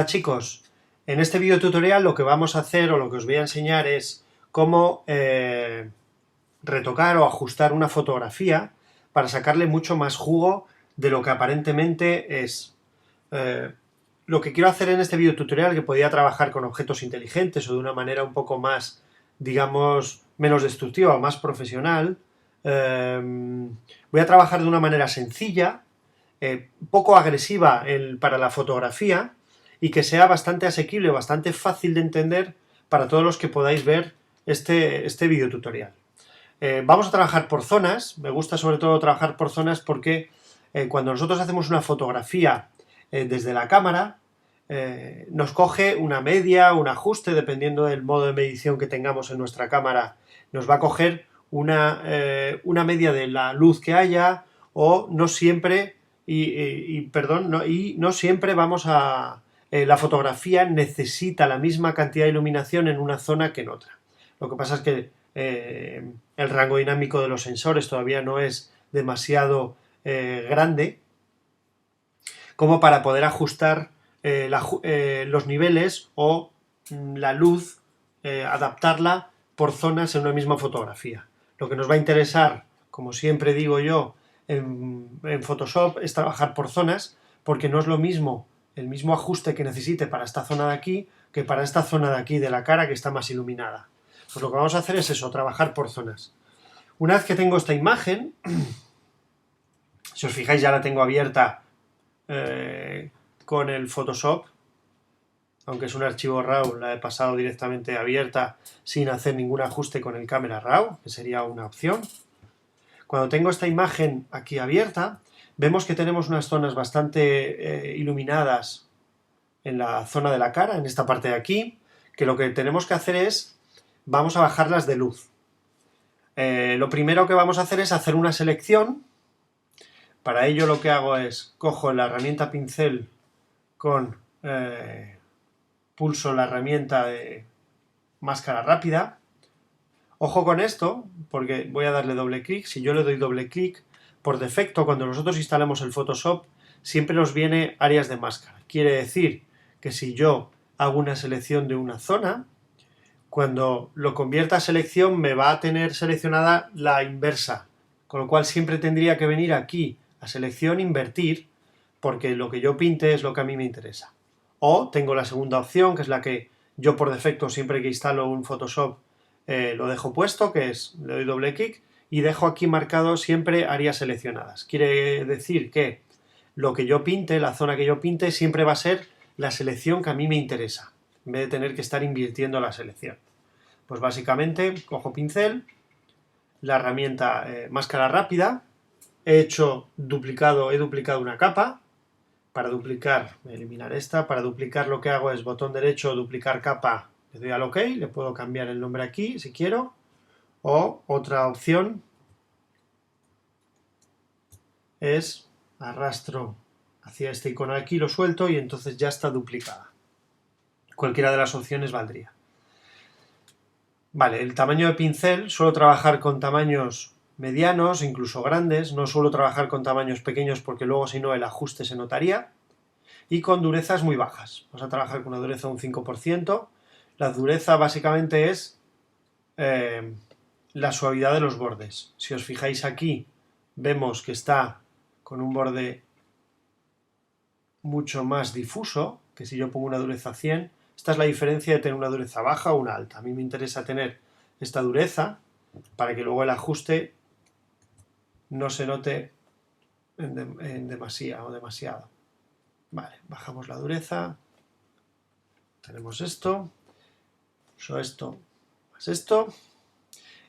Hola chicos, en este video tutorial lo que vamos a hacer o lo que os voy a enseñar es cómo retocar o ajustar una fotografía para sacarle mucho más jugo de lo que aparentemente es. Lo que quiero hacer en este video tutorial, que podía trabajar con objetos inteligentes o de una manera un poco más, digamos, menos destructiva o más profesional, voy a trabajar de una manera sencilla, poco agresiva para la fotografía y que sea bastante asequible, bastante fácil de entender para todos los que podáis ver este video tutorial. Vamos a trabajar por zonas. Me gusta sobre todo trabajar por zonas porque cuando nosotros hacemos una fotografía desde la cámara, nos coge una media, un ajuste, dependiendo del modo de medición que tengamos en nuestra cámara, nos va a coger una media de la luz que haya, o no siempre, no siempre vamos a... la fotografía necesita la misma cantidad de iluminación en una zona que en otra. Lo que pasa es que el rango dinámico de los sensores todavía no es demasiado grande como para poder ajustar los niveles o la luz, adaptarla por zonas en una misma fotografía. Lo que nos va a interesar, como siempre digo yo, en Photoshop es trabajar por zonas, porque no es lo mismo el mismo ajuste que necesite para esta zona de aquí que para esta zona de aquí de la cara que está más iluminada. Pues lo que vamos a hacer es eso, trabajar por zonas. Una vez que tengo esta imagen, si os fijáis ya la tengo abierta con el Photoshop, aunque es un archivo RAW, la he pasado directamente abierta sin hacer ningún ajuste con el Camera Raw, que sería una opción. Cuando tengo esta imagen aquí abierta, vemos que tenemos unas zonas bastante iluminadas en la zona de la cara, en esta parte de aquí, que lo que tenemos que hacer es, vamos a bajarlas de luz. Lo primero que vamos a hacer es hacer una selección. Para ello lo que hago es, cojo la herramienta pincel con... pulso la herramienta de máscara rápida. Ojo con esto, porque voy a darle doble clic. Si yo le doy doble clic, por defecto, cuando nosotros instalamos el Photoshop, siempre nos viene áreas de máscara. Quiere decir que si yo hago una selección de una zona, cuando lo convierta a selección me va a tener seleccionada la inversa, con lo cual siempre tendría que venir aquí a selección, invertir, porque lo que yo pinte es lo que a mí me interesa. O tengo la segunda opción, que es la que yo por defecto siempre que instalo un Photoshop lo dejo puesto, que es, le doy doble clic y dejo aquí marcado siempre áreas seleccionadas. Quiere decir que lo que yo pinte, la zona que yo pinte, siempre va a ser la selección que a mí me interesa, en vez de tener que estar invirtiendo la selección. Pues básicamente cojo pincel, la herramienta máscara rápida, he duplicado una capa. Para duplicar, eliminar esta, para duplicar lo que hago es botón derecho, duplicar capa, le doy al OK, le puedo cambiar el nombre aquí si quiero, o otra opción es arrastro hacia este icono de aquí, lo suelto y entonces ya está duplicada. Cualquiera de las opciones valdría. Vale, el tamaño de pincel, suelo trabajar con tamaños medianos, incluso grandes, no suelo trabajar con tamaños pequeños porque luego si no el ajuste se notaría. Y con durezas muy bajas. Vamos a trabajar con una dureza de un 5%. La dureza básicamente es la suavidad de los bordes. Si os fijáis aquí, vemos que está con un borde mucho más difuso, que si yo pongo una dureza 100. Esta es la diferencia de tener una dureza baja o una alta. A mí me interesa tener esta dureza para que luego el ajuste no se note en demasiado. Vale, bajamos la dureza. Tenemos esto, uso esto, más esto,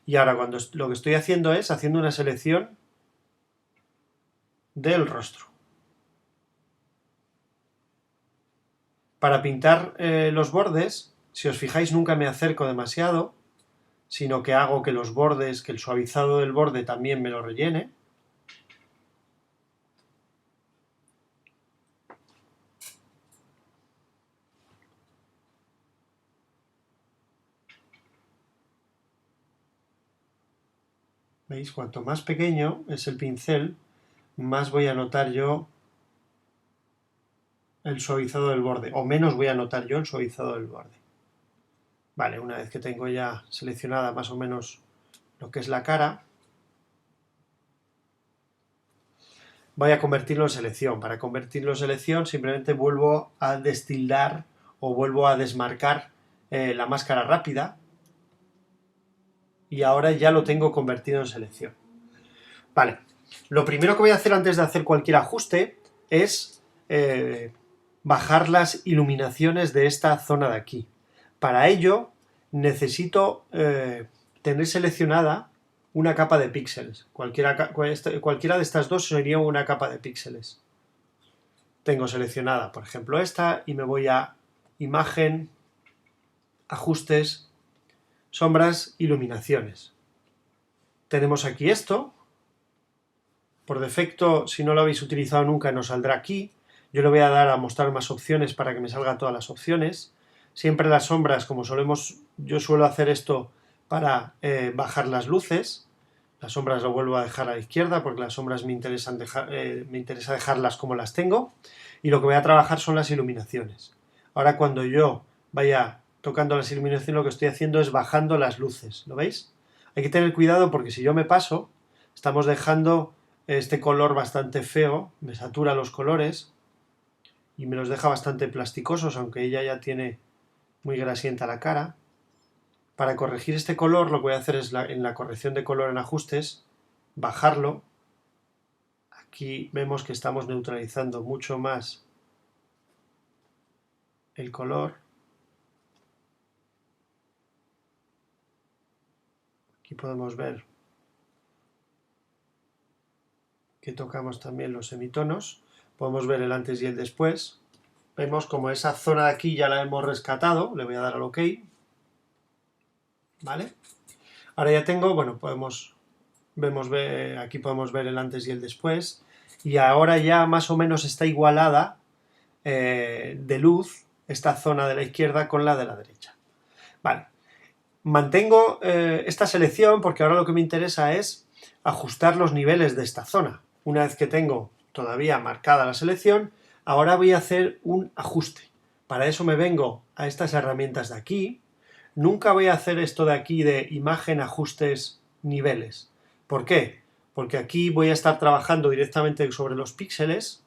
y ahora lo que estoy haciendo es haciendo una selección del rostro. Para pintar los bordes, si os fijáis nunca me acerco demasiado, sino que hago que los bordes, que el suavizado del borde también me lo rellene. ¿Veis? Cuanto más pequeño es el pincel, más voy a notar yo el suavizado del borde, o menos voy a notar yo el suavizado del borde. Vale, una vez que tengo ya seleccionada más o menos lo que es la cara, voy a convertirlo en selección. Para convertirlo en selección simplemente vuelvo a destildar o vuelvo a desmarcar la máscara rápida y ahora ya lo tengo convertido en selección. Vale, lo primero que voy a hacer antes de hacer cualquier ajuste es bajar las iluminaciones de esta zona de aquí. Para ello necesito tener seleccionada una capa de píxeles. Cualquiera de estas dos sería una capa de píxeles. Tengo seleccionada, por ejemplo, esta y me voy a Imagen, Ajustes, Sombras, Iluminaciones. Tenemos aquí esto. Por defecto, si no lo habéis utilizado nunca, nos saldrá aquí. Yo le voy a dar a mostrar más opciones para que me salgan todas las opciones. Siempre las sombras, como yo suelo hacer esto para bajar las luces. Las sombras lo vuelvo a dejar a la izquierda porque las sombras me interesa dejarlas como las tengo. Y lo que voy a trabajar son las iluminaciones. Ahora cuando yo vaya tocando las iluminaciones, lo que estoy haciendo es bajando las luces. ¿Lo veis? Hay que tener cuidado porque si yo me paso, estamos dejando este color bastante feo, me satura los colores y me los deja bastante plasticosos, aunque ella ya tiene muy grasienta la cara. Para corregir este color lo que voy a hacer es en la corrección de color en ajustes, bajarlo. Aquí vemos que estamos neutralizando mucho más el color. Aquí podemos ver que tocamos también los semitonos. Podemos ver el antes y el después. Vemos como esa zona de aquí ya la hemos rescatado. Le voy a dar al OK. ¿Vale? Ahora ya tengo, bueno, aquí podemos ver el antes y el después. Y ahora ya más o menos está igualada de luz esta zona de la izquierda con la de la derecha. Vale. Mantengo esta selección porque ahora lo que me interesa es ajustar los niveles de esta zona. Una vez que tengo todavía marcada la selección, ahora voy a hacer un ajuste. Para eso me vengo a estas herramientas de aquí. Nunca voy a hacer esto de aquí de imagen, ajustes, niveles. ¿Por qué? Porque aquí voy a estar trabajando directamente sobre los píxeles.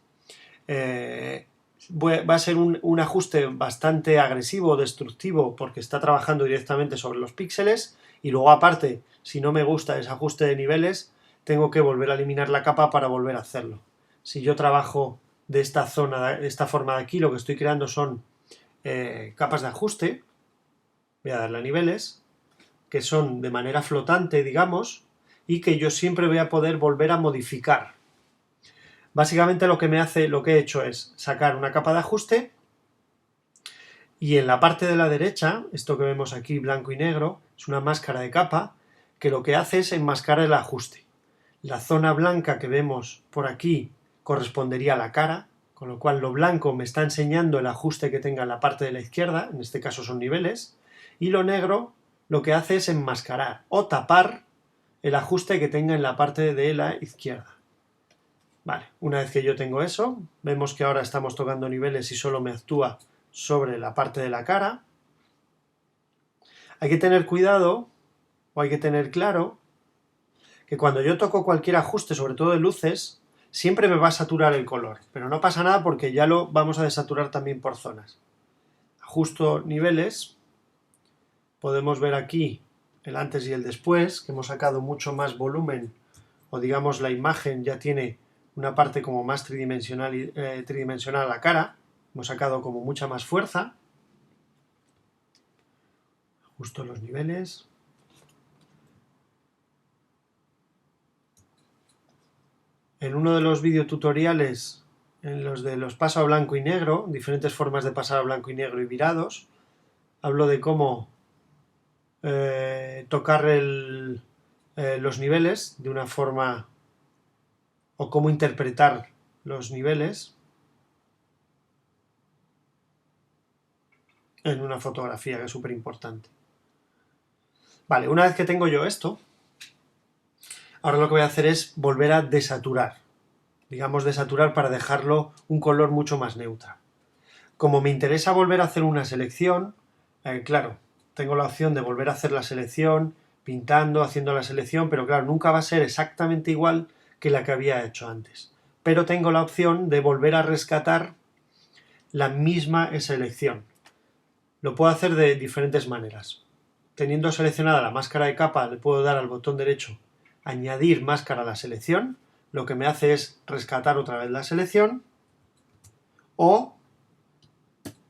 Va a ser un ajuste bastante agresivo, destructivo, porque está trabajando directamente sobre los píxeles. Y luego aparte, si no me gusta ese ajuste de niveles, tengo que volver a eliminar la capa para volver a hacerlo. Si yo trabajo de esta zona, de esta forma de aquí, lo que estoy creando son capas de ajuste. Voy a darle a niveles, que son de manera flotante, digamos, y que yo siempre voy a poder volver a modificar. Básicamente lo que he hecho es sacar una capa de ajuste y en la parte de la derecha, esto que vemos aquí blanco y negro, es una máscara de capa que lo que hace es enmascarar el ajuste. La zona blanca que vemos por aquí correspondería a la cara, con lo cual lo blanco me está enseñando el ajuste que tenga en la parte de la izquierda, en este caso son niveles, y lo negro lo que hace es enmascarar o tapar el ajuste que tenga en la parte de la izquierda. Vale, una vez que yo tengo eso, vemos que ahora estamos tocando niveles y solo me actúa sobre la parte de la cara. Hay que tener cuidado, o hay que tener claro, que cuando yo toco cualquier ajuste, sobre todo de luces, siempre me va a saturar el color, pero no pasa nada porque ya lo vamos a desaturar también por zonas. Ajusto niveles, podemos ver aquí el antes y el después, que hemos sacado mucho más volumen, o digamos la imagen ya tiene una parte como más tridimensional a la cara, hemos sacado como mucha más fuerza. Ajusto los niveles. En uno de los videotutoriales, en los de los paso a blanco y negro, diferentes formas de pasar a blanco y negro y virados, hablo de cómo tocar los niveles de una forma o cómo interpretar los niveles en una fotografía, que es súper importante. Vale, una vez que tengo yo esto, ahora lo que voy a hacer es volver a desaturar. Digamos desaturar para dejarlo un color mucho más neutral. Como me interesa volver a hacer una selección, claro, tengo la opción de volver a hacer la selección, pintando, haciendo la selección, pero claro, nunca va a ser exactamente igual que la que había hecho antes. Pero tengo la opción de volver a rescatar la misma selección. Lo puedo hacer de diferentes maneras. Teniendo seleccionada la máscara de capa, le puedo dar al botón derecho añadir máscara a la selección, lo que me hace es rescatar otra vez la selección, o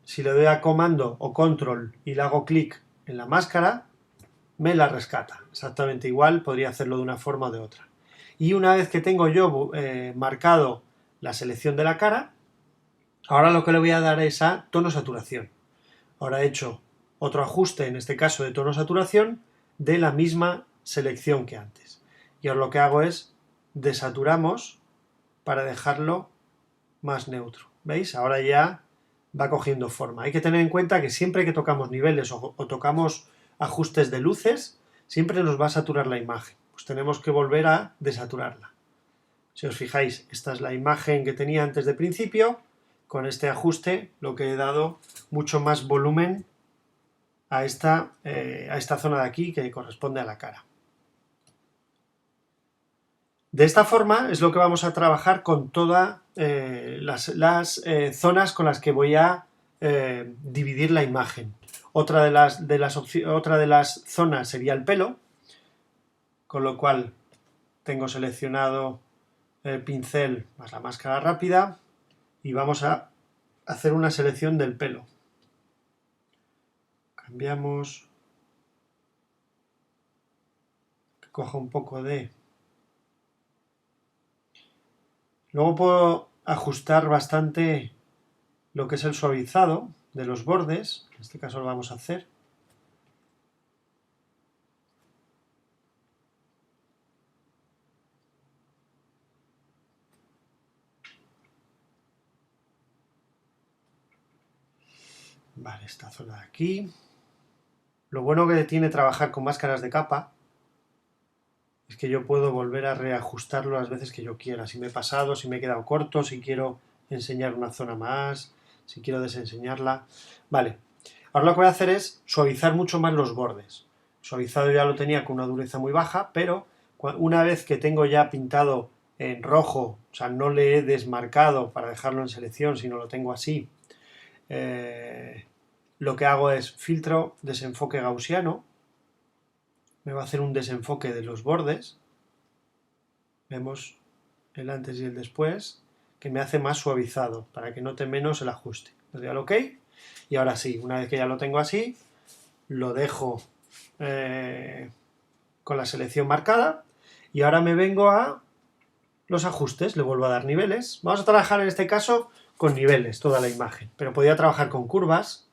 si le doy a comando o control y le hago clic en la máscara, me la rescata. Exactamente igual, podría hacerlo de una forma o de otra. Y una vez que tengo yo marcado la selección de la cara, ahora lo que le voy a dar es a tono saturación. Ahora he hecho otro ajuste, en este caso de tono saturación, de la misma selección que antes. Y ahora lo que hago es desaturamos para dejarlo más neutro. ¿Veis? Ahora ya va cogiendo forma. Hay que tener en cuenta que siempre que tocamos niveles o tocamos ajustes de luces, siempre nos va a saturar la imagen. Pues tenemos que volver a desaturarla. Si os fijáis, esta es la imagen que tenía antes de principio. Con este ajuste lo que he dado mucho más volumen a esta zona de aquí que corresponde a la cara. De esta forma es lo que vamos a trabajar con todas las zonas con las que voy a dividir la imagen. Otra de las zonas sería el pelo, con lo cual tengo seleccionado el pincel más la máscara rápida y vamos a hacer una selección del pelo. Cambiamos, que coja un poco de... Luego puedo ajustar bastante lo que es el suavizado de los bordes, en este caso lo vamos a hacer. Vale, esta zona de aquí. Lo bueno que tiene trabajar con máscaras de capa es que yo puedo volver a reajustarlo las veces que yo quiera. Si me he pasado, si me he quedado corto, si quiero enseñar una zona más, si quiero desenseñarla. Vale, ahora lo que voy a hacer es suavizar mucho más los bordes. Suavizado ya lo tenía con una dureza muy baja, pero una vez que tengo ya pintado en rojo, o sea, no le he desmarcado para dejarlo en selección, sino lo tengo así, lo que hago es filtro, desenfoque gaussiano, me va a hacer un desenfoque de los bordes, vemos el antes y el después, que me hace más suavizado, para que note menos el ajuste. Le doy al OK, y ahora sí, una vez que ya lo tengo así, lo dejo con la selección marcada, y ahora me vengo a los ajustes, le vuelvo a dar niveles. Vamos a trabajar en este caso con niveles, toda la imagen, pero podría trabajar con curvas,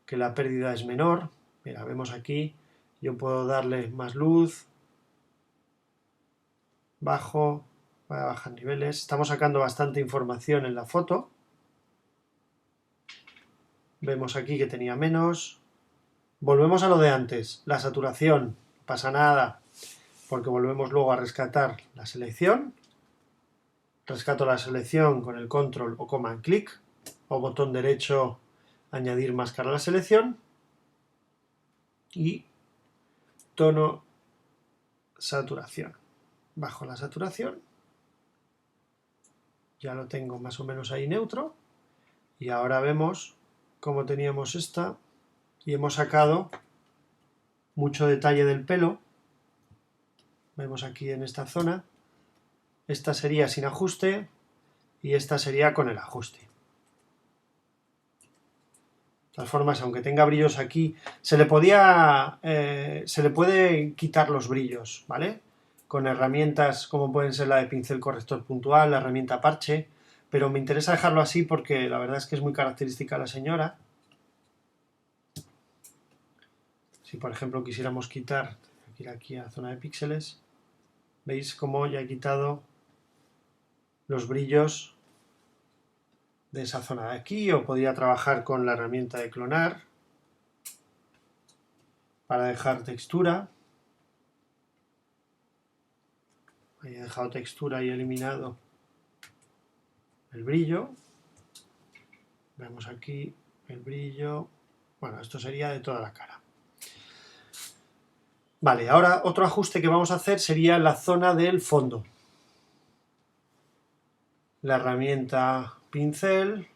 que la pérdida es menor. Mira, vemos aquí, yo puedo darle más luz, bajo, voy a bajar niveles. Estamos sacando bastante información en la foto. Vemos aquí que tenía menos. Volvemos a lo de antes, la saturación, no pasa nada, porque volvemos luego a rescatar la selección. Rescato la selección con el control o command click, o botón derecho, añadir máscara a la selección. Y tono saturación. Bajo la saturación. Ya lo tengo más o menos ahí neutro. Y ahora vemos cómo teníamos esta. Y hemos sacado mucho detalle del pelo. Vemos aquí en esta zona. Esta sería sin ajuste y esta sería con el ajuste. De todas formas, aunque tenga brillos aquí, se le puede quitar los brillos, ¿vale? Con herramientas como pueden ser la de pincel corrector puntual, la herramienta parche, pero me interesa dejarlo así porque la verdad es que es muy característica de la señora. Si por ejemplo quisiéramos quitar, ir aquí a la zona de píxeles, veis cómo ya he quitado los brillos de esa zona de aquí, o podría trabajar con la herramienta de clonar para dejar textura. Ahí he dejado textura y he eliminado el brillo. Vemos aquí el brillo. Bueno, esto sería de toda la cara. Vale, ahora otro ajuste que vamos a hacer sería la zona del fondo. La herramienta pincel.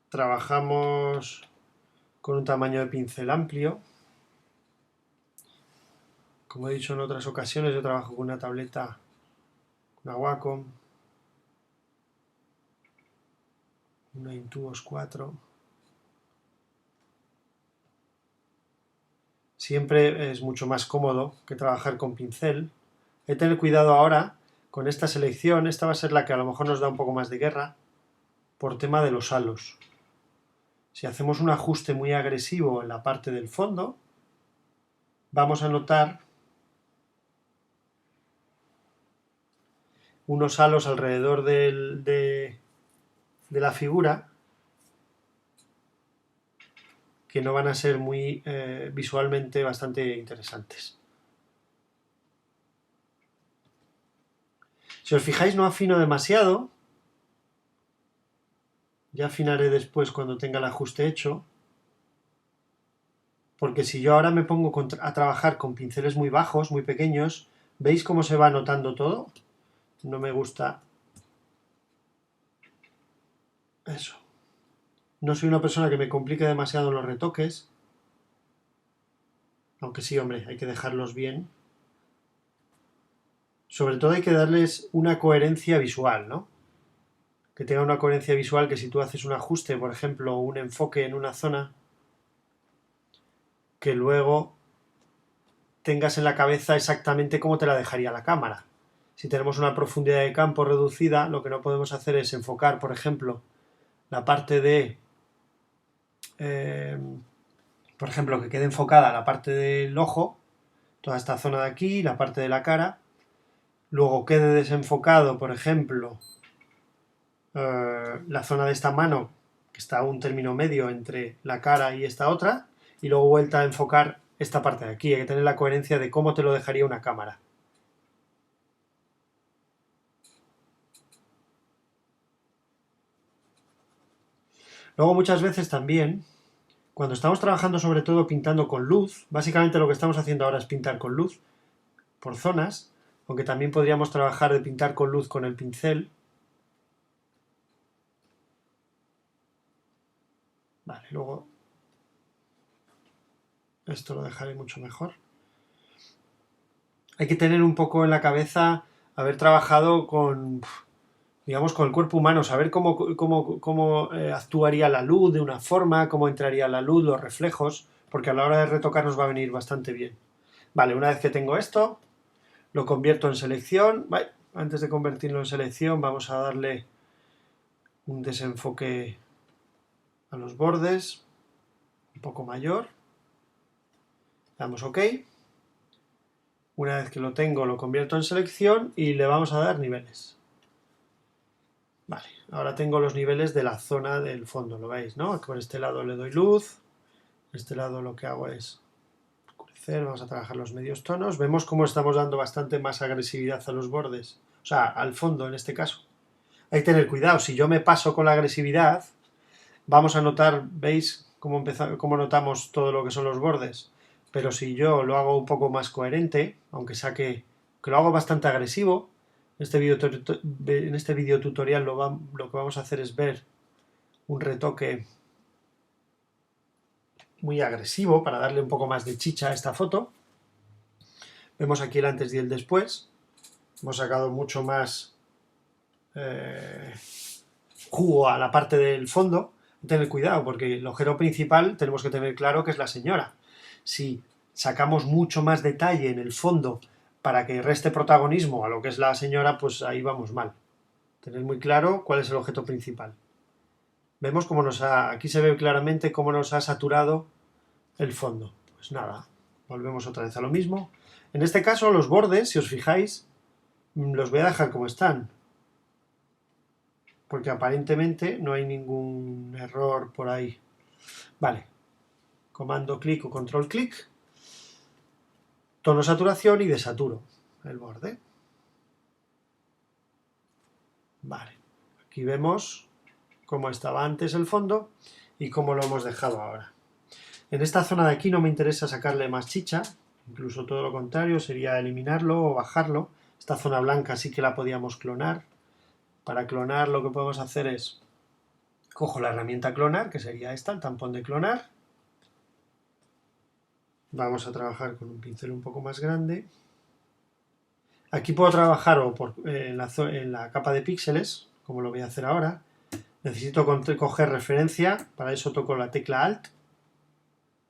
Trabajamos con un tamaño de pincel amplio. Como he dicho en otras ocasiones, yo trabajo con una tableta, una Wacom, una Intuos 4. Siempre es mucho más cómodo que trabajar con pincel. Hay que tener cuidado ahora con esta selección. Esta va a ser la que a lo mejor nos da un poco más de guerra por tema de los halos. Si hacemos un ajuste muy agresivo en la parte del fondo, vamos a notar unos halos alrededor de la figura que no van a ser muy visualmente bastante interesantes. Si os fijáis, no afino demasiado. Ya afinaré después cuando tenga el ajuste hecho. Porque si yo ahora me pongo a trabajar con pinceles muy bajos, muy pequeños, ¿veis cómo se va notando todo? No me gusta eso. No soy una persona que me complique demasiado los retoques. Aunque sí, hombre, hay que dejarlos bien. Sobre todo hay que darles una coherencia visual, ¿no? Que tenga una coherencia visual, que si tú haces un ajuste, por ejemplo, un enfoque en una zona, que luego tengas en la cabeza exactamente cómo te la dejaría la cámara. Si tenemos una profundidad de campo reducida, lo que no podemos hacer es enfocar, por ejemplo, la parte de, por ejemplo, que quede enfocada la parte del ojo, toda esta zona de aquí, la parte de la cara, luego quede desenfocado, por ejemplo, la zona de esta mano, que está a un término medio entre la cara y esta otra, y luego vuelta a enfocar esta parte de aquí. Hay que tener la coherencia de cómo te lo dejaría una cámara. Luego muchas veces también, cuando estamos trabajando sobre todo pintando con luz, básicamente lo que estamos haciendo ahora es pintar con luz por zonas, aunque también podríamos trabajar de pintar con luz con el pincel. Vale, luego esto lo dejaré mucho mejor. Hay que tener un poco en la cabeza haber trabajado con, digamos, con el cuerpo humano, saber cómo actuaría la luz de una forma, cómo entraría la luz, los reflejos, porque a la hora de retocar nos va a venir bastante bien. Vale, una vez que tengo esto, lo convierto en selección. Vale, antes de convertirlo en selección, vamos a darle un desenfoque a los bordes, un poco mayor. Damos OK. Una vez que lo tengo, lo convierto en selección y le vamos a dar niveles. Vale, ahora tengo los niveles de la zona del fondo, ¿lo veis, no? Por este lado le doy luz, este lado lo que hago es oscurecer, vamos a trabajar los medios tonos. Vemos cómo estamos dando bastante más agresividad a los bordes, o sea, al fondo en este caso. Hay que tener cuidado, si yo me paso con la agresividad, vamos a notar, ¿veis cómo notamos todo lo que son los bordes? Pero si yo lo hago un poco más coherente, aunque saque que lo hago bastante agresivo, en este video tutorial lo que vamos a hacer es ver un retoque muy agresivo para darle un poco más de chicha a esta foto. Vemos aquí el antes y el después. Hemos sacado mucho más jugo a la parte del fondo. Tener cuidado porque el objeto principal tenemos que tener claro que es la señora. Si sacamos mucho más detalle en el fondo para que reste protagonismo a lo que es la señora, pues ahí vamos mal. Tener muy claro cuál es el objeto principal. Vemos cómo aquí se ve claramente cómo nos ha saturado el fondo. Pues nada, volvemos otra vez a lo mismo. En este caso los bordes, si os fijáis, los voy a dejar como están, porque aparentemente no hay ningún error por ahí. Vale, comando clic o control clic, tono saturación y desaturo el borde. Vale, Aquí vemos cómo estaba antes el fondo y cómo lo hemos dejado ahora. En esta zona de aquí no me interesa sacarle más chicha, incluso todo lo contrario, sería eliminarlo o bajarlo. Esta zona blanca sí que la podíamos clonar. Para clonar lo que podemos hacer es, cojo la herramienta clonar, que sería esta, el tampón de clonar. Vamos a trabajar con un pincel un poco más grande. Aquí puedo trabajar en la capa de píxeles, como lo voy a hacer ahora. Necesito coger referencia, para eso toco la tecla Alt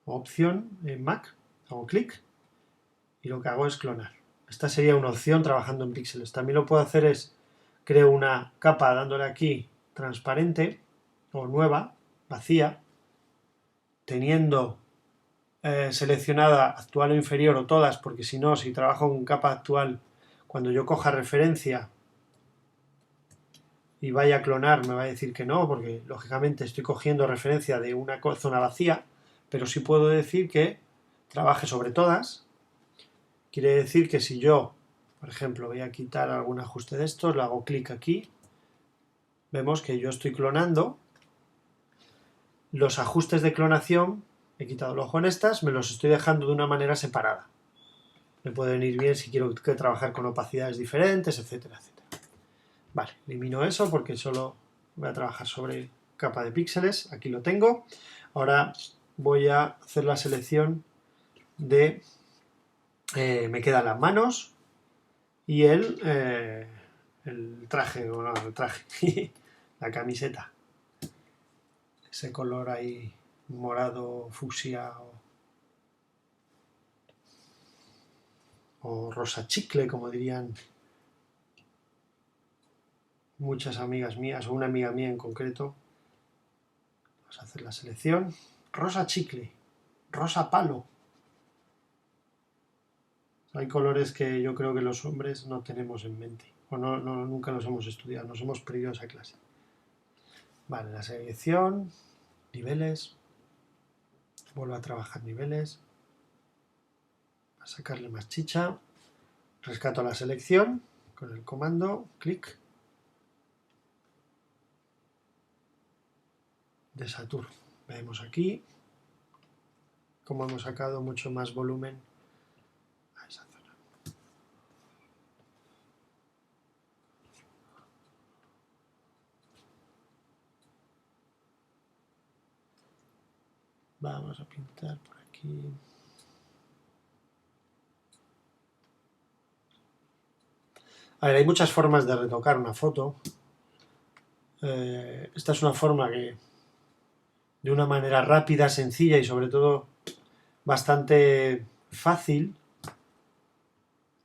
o Opción en Mac, hago clic y lo que hago es clonar. Esta sería una opción trabajando en píxeles. También lo puedo hacer es, creo una capa dándole aquí transparente o nueva, vacía, teniendo seleccionada actual o inferior o todas, porque si no, si trabajo en capa actual, cuando yo coja referencia y vaya a clonar me va a decir que no, porque lógicamente estoy cogiendo referencia de una zona vacía, pero sí puedo decir que trabaje sobre todas. Quiere decir que si yo, por ejemplo, voy a quitar algún ajuste de estos, le hago clic aquí, vemos que yo estoy clonando. Los ajustes de clonación, he quitado el ojo en estas, me los estoy dejando de una manera separada. Me puede venir bien si quiero trabajar con opacidades diferentes, etcétera, etcétera. Vale, elimino eso porque solo voy a trabajar sobre capa de píxeles. Aquí lo tengo. Ahora voy a hacer la selección de... me quedan las manos y el traje, bueno, el traje, la camiseta. Ese color ahí morado, fucsia o rosa chicle, como dirían muchas amigas mías, o una amiga mía en concreto. Vamos a hacer la selección. Rosa chicle, rosa palo. Hay colores que yo creo que los hombres no tenemos en mente, o nunca los hemos estudiado, nos hemos perdido esa clase. Vale, la selección, niveles, vuelvo a trabajar niveles, a sacarle más chicha, rescato la selección con el comando, clic, desaturo. Vemos aquí cómo hemos sacado mucho más volumen a esa zona. Vamos a pintar por aquí. A ver, hay muchas formas de retocar una foto. Esta es una forma que, de una manera rápida, sencilla y sobre todo bastante fácil,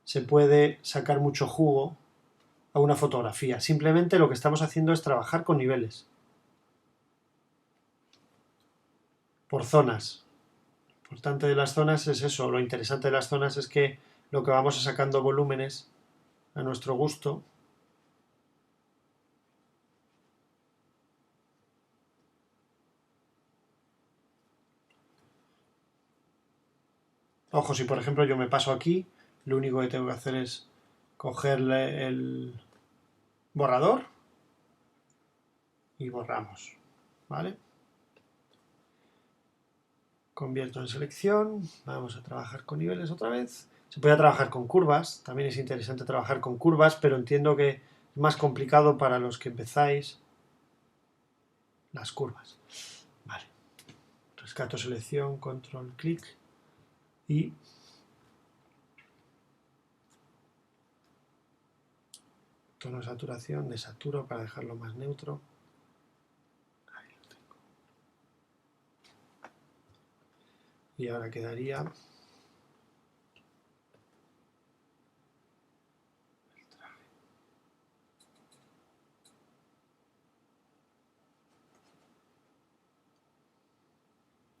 se puede sacar mucho jugo a una fotografía. Simplemente lo que estamos haciendo es trabajar con niveles, por zonas. Lo importante de las zonas es eso, lo interesante de las zonas es que lo que vamos sacando volúmenes a nuestro gusto. Ojo, si por ejemplo yo me paso aquí, lo único que tengo que hacer es cogerle el borrador y borramos, ¿vale? Convierto en selección, vamos a trabajar con niveles otra vez. Se puede trabajar con curvas, también es interesante trabajar con curvas, pero entiendo que es más complicado para los que empezáis las curvas. Vale, rescato selección, control, clic y tono de saturación, desaturo para dejarlo más neutro. Ahí lo tengo. Y ahora quedaría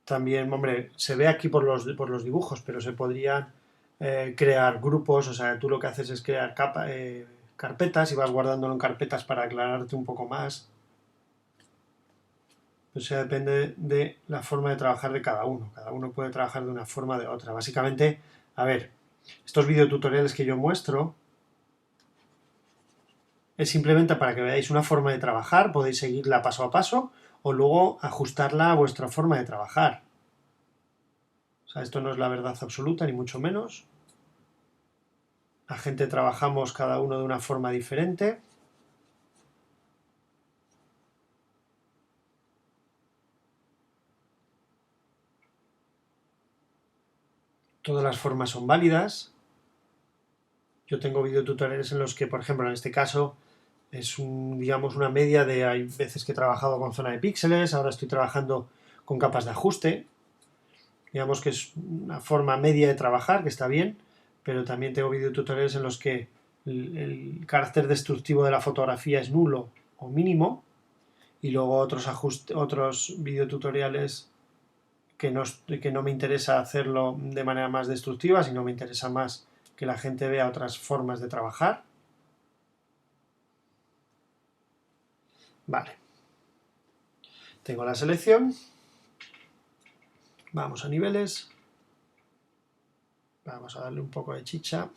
también, hombre, se ve aquí por los dibujos, pero se podrían crear grupos, o sea, tú lo que haces es crear carpetas y vas guardándolo en carpetas para aclararte un poco más. O sea, depende de la forma de trabajar de cada uno. Cada uno puede trabajar de una forma o de otra. Básicamente, a ver, estos videotutoriales que yo muestro es simplemente para que veáis una forma de trabajar, podéis seguirla paso a paso o luego ajustarla a vuestra forma de trabajar. O sea, esto no es la verdad absoluta, ni mucho menos. La gente trabajamos cada uno de una forma diferente. Todas las formas son válidas. Yo tengo videotutoriales en los que, por ejemplo, en este caso es digamos una media de, hay veces que he trabajado con zona de píxeles, ahora estoy trabajando con capas de ajuste. Digamos que es una forma media de trabajar, que está bien, pero también tengo videotutoriales en los que el carácter destructivo de la fotografía es nulo o mínimo, y luego otros videotutoriales que no me interesa hacerlo de manera más destructiva, sino me interesa más que la gente vea otras formas de trabajar. Vale. Tengo la selección. Vamos a niveles. Vamos a darle un poco de chicha.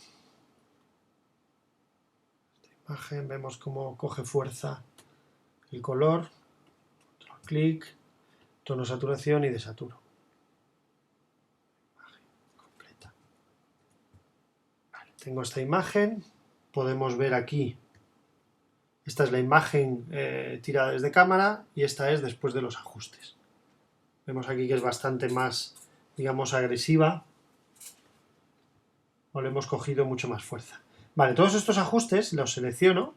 Esta imagen, vemos cómo coge fuerza el color. Otro clic, tono, saturación y desaturo. Completa. Vale, tengo esta imagen. Podemos ver aquí. Esta es la imagen tirada desde cámara y esta es después de los ajustes. Vemos aquí que es bastante más, digamos, agresiva. O le hemos cogido mucho más fuerza. Vale, todos estos ajustes los selecciono.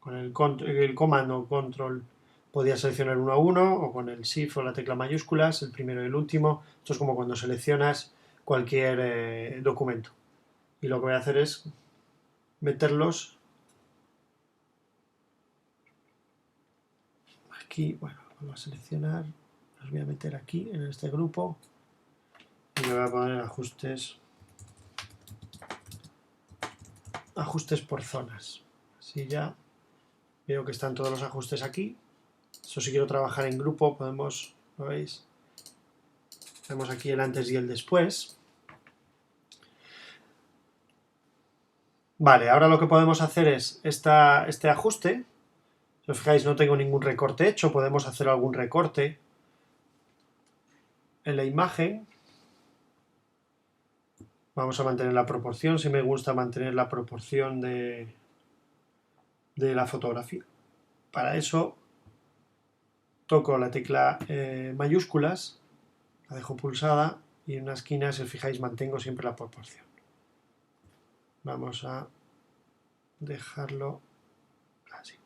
Con el comando control podía seleccionar uno a uno, o con el shift o la tecla mayúsculas, el primero y el último. Esto es como cuando seleccionas cualquier documento. Y lo que voy a hacer es meterlos aquí. Bueno, vuelvo a seleccionar. Los voy a meter aquí, en este grupo. Y le voy a poner ajustes por zonas. Así ya veo que están todos los ajustes aquí. Eso, si quiero trabajar en grupo, podemos, ¿lo veis? Vemos aquí el antes y el después. Vale, ahora lo que podemos hacer es este ajuste. Si os fijáis, no tengo ningún recorte hecho. Podemos hacer algún recorte en la imagen. Vamos a mantener la proporción. Si me gusta mantener la proporción de la fotografía. Para eso toco la tecla mayúsculas, la dejo pulsada y en una esquina, si os fijáis, mantengo siempre la proporción. Vamos a dejarlo así.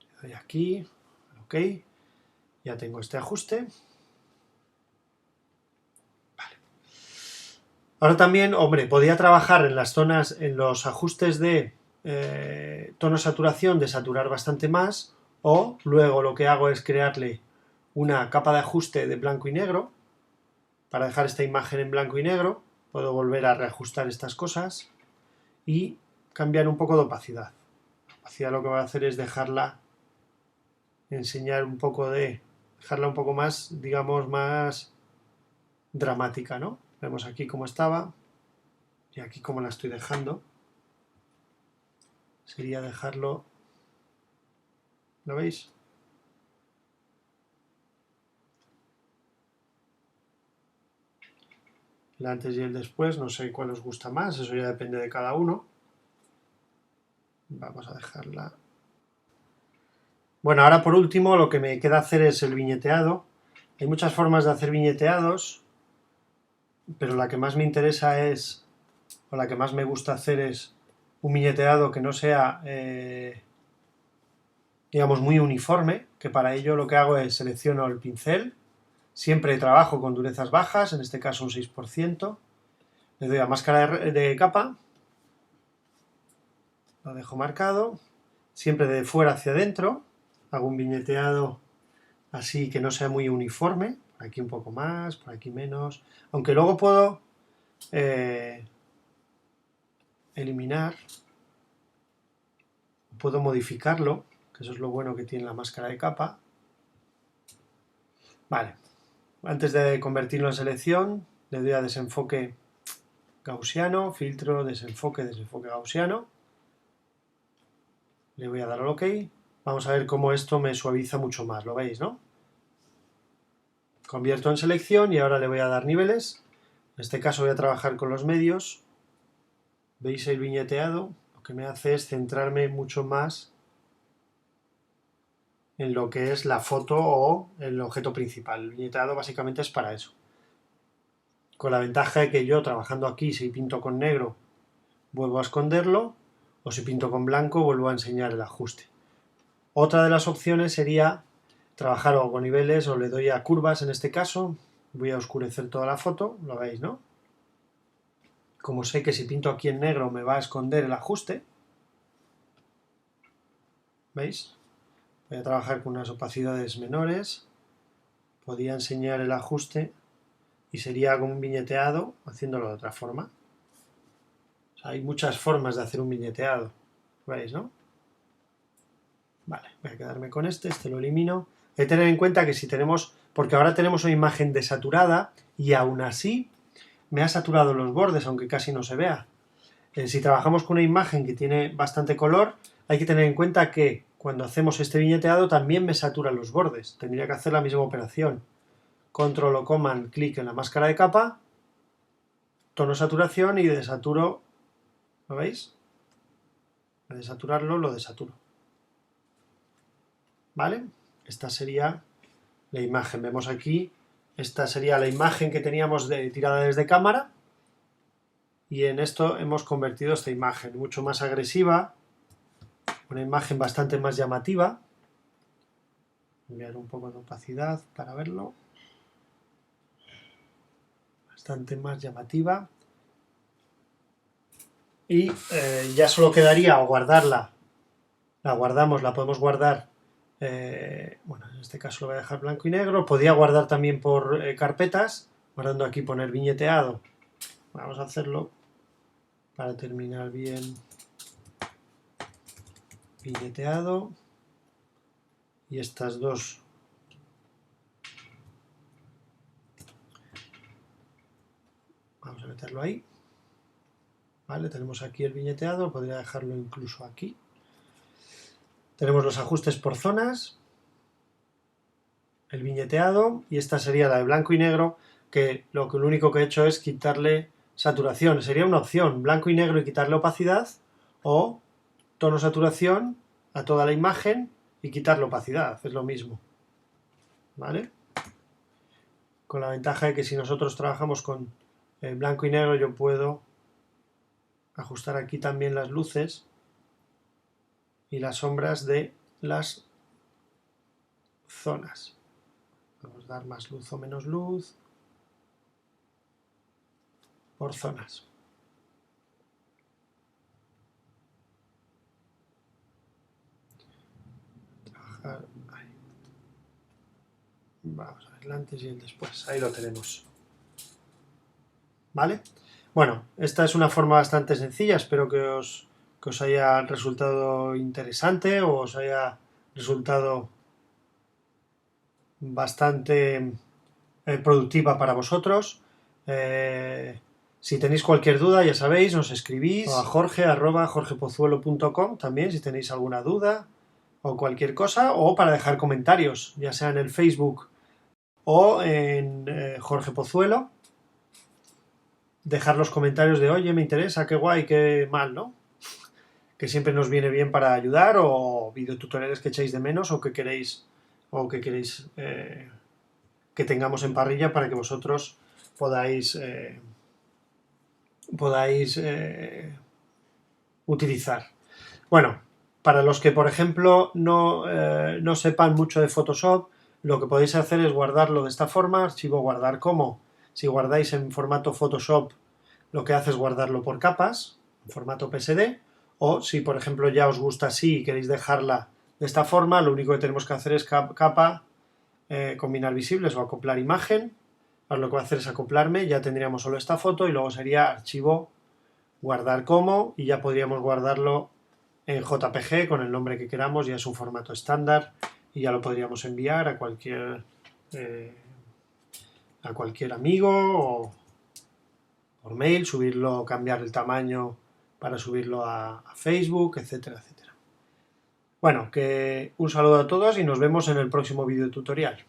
Le doy aquí, ok, ya tengo este ajuste. Vale. Ahora también, hombre, podía trabajar en las zonas, en los ajustes de tono saturación, de saturar bastante más, o luego lo que hago es crearle una capa de ajuste de blanco y negro. Para dejar esta imagen en blanco y negro, puedo volver a reajustar estas cosas y cambiar un poco de opacidad. La opacidad lo que voy a hacer es dejarla un poco más, digamos, más dramática, ¿no? Vemos aquí cómo estaba y aquí cómo la estoy dejando. Sería dejarlo, ¿lo veis? El antes y el después, no sé cuál os gusta más, eso ya depende de cada uno. Vamos a dejarla. Bueno, ahora por último lo que me queda hacer es el viñeteado. Hay muchas formas de hacer viñeteados, pero la que más me interesa o la que más me gusta hacer es un viñeteado que no sea, digamos, muy uniforme, que para ello lo que hago es selecciono el pincel, siempre trabajo con durezas bajas, en este caso un 6%, le doy a máscara de capa, lo dejo marcado, siempre de fuera hacia adentro, hago un viñeteado así que no sea muy uniforme, por aquí un poco más, por aquí menos, aunque luego puedo eliminar, puedo modificarlo, que eso es lo bueno que tiene la máscara de capa. Vale, antes de convertirlo en selección, le doy a desenfoque gaussiano, filtro, desenfoque gaussiano. Le voy a dar al OK. Vamos a ver cómo esto me suaviza mucho más, ¿lo veis, no? Convierto en selección y ahora le voy a dar niveles. En este caso voy a trabajar con los medios. ¿Veis el viñeteado? Lo que me hace es centrarme mucho más en lo que es la foto o el objeto principal. El viñeteado básicamente es para eso. Con la ventaja de que yo trabajando aquí, si pinto con negro, vuelvo a esconderlo, o si pinto con blanco, vuelvo a enseñar el ajuste. Otra de las opciones sería trabajar o con niveles o le doy a curvas en este caso. Voy a oscurecer toda la foto, lo veis, ¿no? Como sé que si pinto aquí en negro me va a esconder el ajuste, ¿veis? Voy a trabajar con unas opacidades menores. Podría enseñar el ajuste y sería como un viñeteado haciéndolo de otra forma. O sea, hay muchas formas de hacer un viñeteado, ¿veis, no? Vale, voy a quedarme con este lo elimino. Hay que tener en cuenta que si tenemos, porque ahora tenemos una imagen desaturada y aún así me ha saturado los bordes, aunque casi no se vea. Si trabajamos con una imagen que tiene bastante color, hay que tener en cuenta que cuando hacemos este viñeteado también me satura los bordes. Tendría que hacer la misma operación. Control o Command, clic en la máscara de capa, tono saturación y desaturo. ¿Lo veis? De desaturarlo, lo desaturo. ¿Vale? Esta sería la imagen. Vemos aquí, esta sería la imagen que teníamos tirada desde cámara. Y en esto hemos convertido esta imagen mucho más agresiva, una imagen bastante más llamativa. Enviar un poco de opacidad para verlo. Bastante más llamativa. Y ya solo quedaría guardarla. La guardamos, la podemos guardar. Bueno, en este caso lo voy a dejar blanco y negro. Podría guardar también por carpetas. Guardando aquí poner viñeteado. Vamos a hacerlo para terminar bien. Viñeteado. Y estas dos. Vamos a meterlo ahí. Vale, tenemos aquí el viñeteado, podría dejarlo incluso aquí. Tenemos los ajustes por zonas, el viñeteado, y esta sería la de blanco y negro, que lo único que he hecho es quitarle saturación. Sería una opción, blanco y negro y quitarle opacidad, o tono saturación a toda la imagen y quitarle opacidad, es lo mismo. ¿Vale? Con la ventaja de que si nosotros trabajamos con blanco y negro yo puedo ajustar aquí también las luces y las sombras de las zonas. Vamos a dar más luz o menos luz por zonas. Trabajar ahí. Vamos a ver el antes y el después. Ahí lo tenemos. ¿Vale? Bueno, esta es una forma bastante sencilla. Espero que os haya resultado interesante o os haya resultado bastante productiva para vosotros. Si tenéis cualquier duda, ya sabéis, nos escribís a jorge@jorgepozuelo.com también si tenéis alguna duda o cualquier cosa, o para dejar comentarios, ya sea en el Facebook o en Jorge Pozuelo. Dejar los comentarios de, oye, me interesa, qué guay, qué mal, ¿no? Que siempre nos viene bien para ayudar, o videotutoriales que echáis de menos o que queréis que tengamos en parrilla para que vosotros podáis utilizar. Bueno, para los que, por ejemplo, no sepan mucho de Photoshop, lo que podéis hacer es guardarlo de esta forma, archivo guardar como. Si guardáis en formato Photoshop, lo que hace es guardarlo por capas, en formato PSD, o si, por ejemplo, ya os gusta así y queréis dejarla de esta forma, lo único que tenemos que hacer es capa, combinar visibles o acoplar imagen. Ahora lo que voy a hacer es acoplarme, ya tendríamos solo esta foto y luego sería archivo guardar como y ya podríamos guardarlo en JPG con el nombre que queramos, ya es un formato estándar y ya lo podríamos enviar a cualquier amigo o por mail, subirlo, cambiar el tamaño para subirlo a Facebook, etcétera, etcétera. Bueno, que un saludo a todos y nos vemos en el próximo video tutorial.